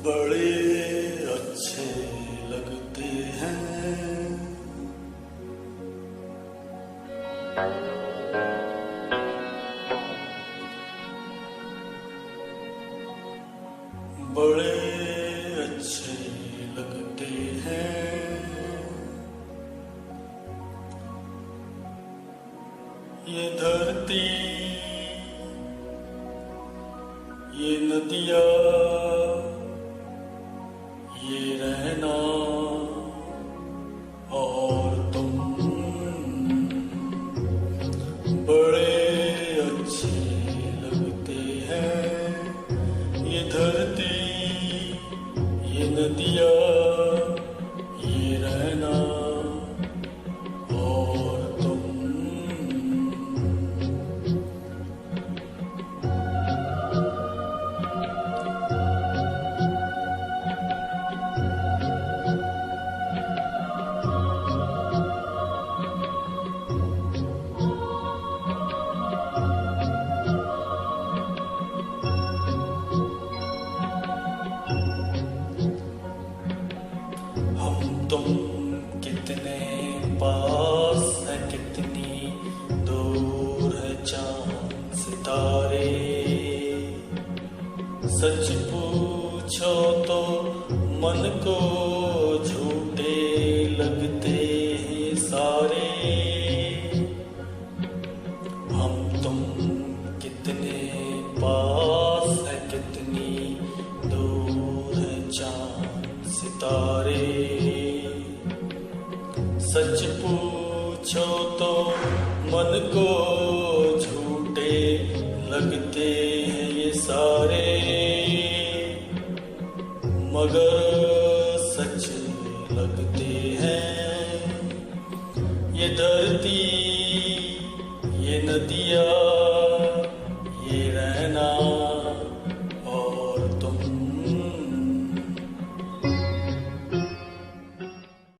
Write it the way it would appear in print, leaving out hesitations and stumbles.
बड़े अच्छे लगते हैं, बड़े अच्छे लगते हैं। ये धरती, ये नदियाँ, ये रहना और तुम बड़े अच्छे लगते हैं। ये धरती, ये नदियाँ, ये रहना और तुम। तुम कितने पास है, कितनी दूर है चांद सितारे। सच पूछो तो मन को झूठे लगते हैं सारे। हम तुम कितने पास है, कितनी दूर है चांद सितारे। सच पूछो तो मन को झूठे लगते हैं ये सारे, मगर सच लगते हैं। ये धरती, ये नदियाँ, ये रहना